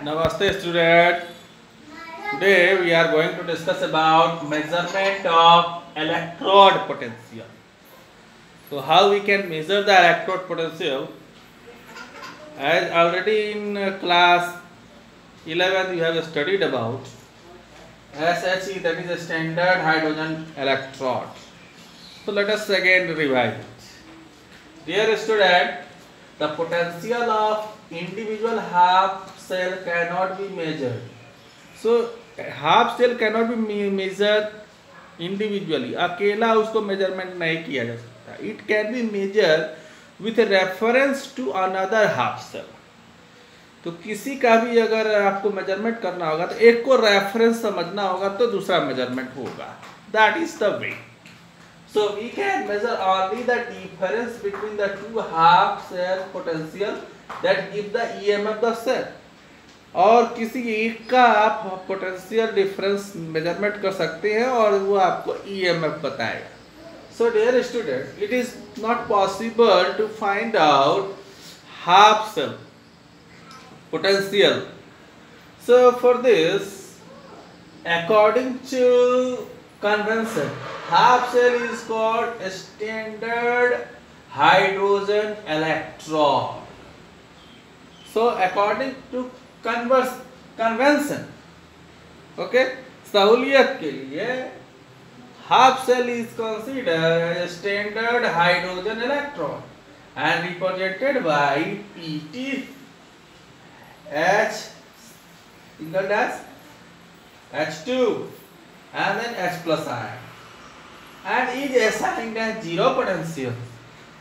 Namaste student. Today we are going to discuss about measurement of electrode potential. So how we can measure the electrode potential? As already in class 11 you have studied about SHE, that is a standard hydrogen electrode. So let us again revise it. Dear student, the potential of individual half cell cannot be measured. So half cell cannot be measured individually. अकेला उसको measurement नहीं किया जा सकता. It can be measured with a reference to another half cell. तो किसी का भी अगर आपको मेजरमेंट करना होगा तो एक को रेफरेंस समझना होगा तो दूसरा मेजरमेंट होगा. That is the way. So we can measure only the difference between the two half cell potential that give the EMF the cell. और किसी एक का आप पोटेंशियल डिफरेंस मेजरमेंट कर सकते हैं और वो आपको ईएमएफ बताएगा. So dear student, it is not possible to find out half cell potential. So for this, according to convention, half cell is called a standard hydrogen electrode. So according to convention, okay, सहूलियत के लिए half cell is considered a standard hydrogen electrode and represented by PT H single dash H2 and then H plus ion and is assigned as zero potential.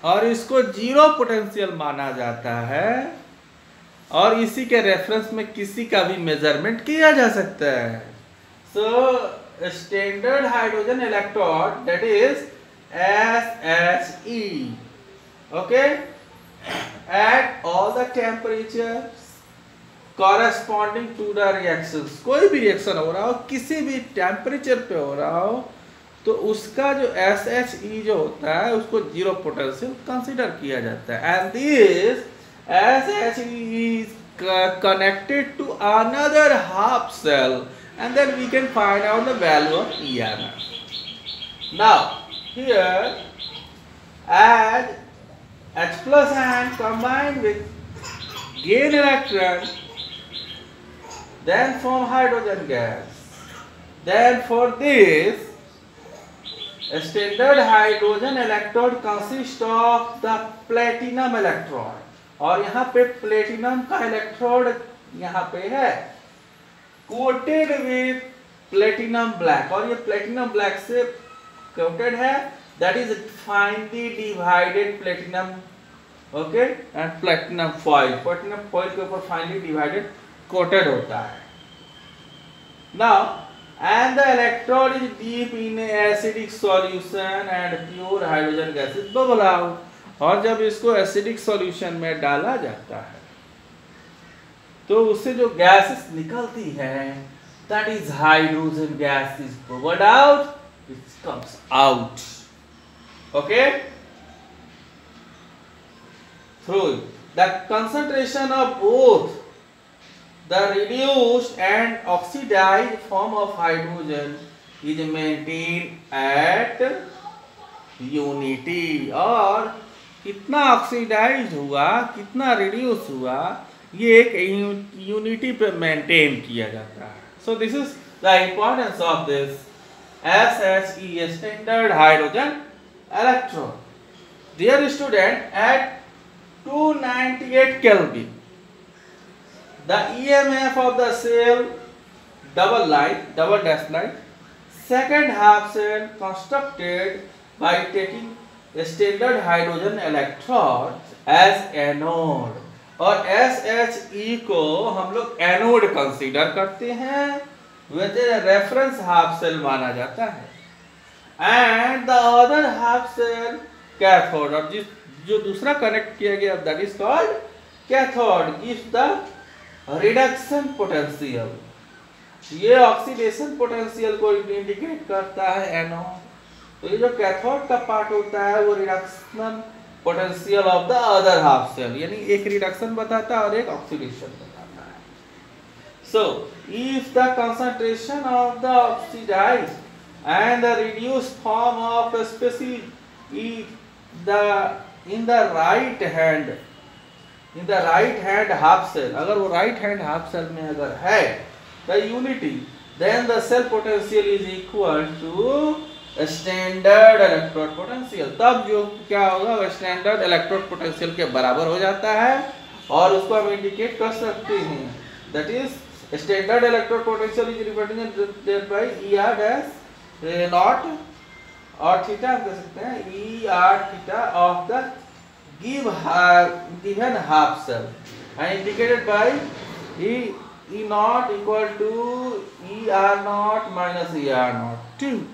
और इसको zero potential माना जाता है और इसी के रेफरेंस में किसी का भी मेजरमेंट किया जा सकता है. So standard hydrogen electrode that is SHE, okay, at all the temperature corresponding to the reactions. कोई भी रिएक्शन हो रहा हो, किसी भी टेम्परेचर पे हो रहा हो, तो उसका जो SHE जो होता है उसको जीरो पोटेंशियल कंसीडर किया जाता है. And this SHE is connected to another half cell and then we can find out the value of EMF. Now here add H plus ion combined with gain electron, then form hydrogen gas. Then for this, a standard hydrogen electrode consists of the platinum electrode. और यहाँ पे platinum का electrode यहाँ पे है coated with platinum black, और ये platinum black से कोटेड है. That is finally divided platinum, okay, and platinum foil. Platinum foil के ऊपर फाइनली डिवाइडेड कोटेड होता है. Now and the electrode is deep in acidic solution and pure hydrogen gases bubble out. और जब इसको acidic solution में डाला जाता है तो उससे जो गैसेस निकलती है that is hydrogen gas is bubbled out, it comes out, okay, through the concentration of both the reduced and oxidized form of hydrogen is maintained at unity. और कितना ऑक्सीडाइज हुआ, कितना रिड्यूस हुआ, ये एक यूनिटी पे मेंटेन किया जाता है. So this is the importance of this SHE, standard hydrogen electrode. Dear student, at 298 Kelvin the EMF of the cell double dash line second half cell constructed by taking a standard hydrogen electrode as anode. और SHE को हम लोग anode consider करते हैं, with a reference half cell माना जाता है. and the other half cell cathode, और जो दूसरा कनेक्ट किया गया that is called cathode, gives the reduction potential. ये ऑक्सीडेशन पोटेंशियल को इंडिकेट करता है एनोड. तो ये जो कैथोड का पार्ट होता है वो reduction potential of the other half cell, यानी एक रिडक्शन बताता है और एक ऑक्सीडेशन बताता है. So if the concentration of the oxidized and the reduced form of a species in the right hand half cell, अगर वो right hand half cell में अगर है the unity, then the cell potential is equal to standard electrode potential. तब जो क्या होगा, वो standard electrode potential के बराबर हो जाता है और उसको हम इंडिकेट कर सकते हैं. That is standard electrode potential is represented by ER dash naught और थीटा हम कह सकते हैं ER theta of the given half cell and indicated by E naught equal to ER naught minus ER naught. To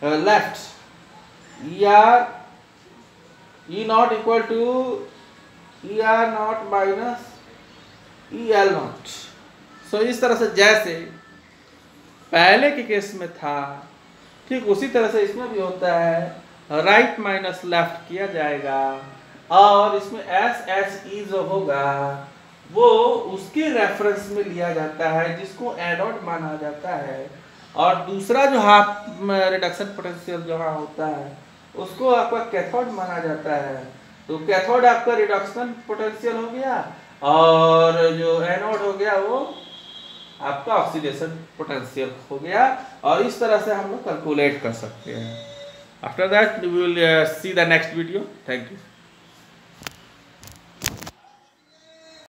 left E naught equal to ER naught minus EL naught. So इस तरह से जैसे पहले के case में था ठीक उसी तरह से इसमें भी होता है. राइट माइनस लेफ्ट किया जाएगा और इसमें एस एच ई जो होगा वो उसके रेफरेंस में लिया जाता है जिसको एनोड माना जाता है और दूसरा जो हाफ रिडक्शन पोटेंशियल जहाँ होता है उसको आपका कैथोड माना जाता है. तो कैथोड आपका रिडक्शन पोटेंशियल हो गया और जो एनोड हो गया वो आपका ऑक्सीडेशन पोटेंशियल हो गया और इस तरह से हम लोग कैलकुलेट कर सकते हैं. After that we will see the next video. Thank you.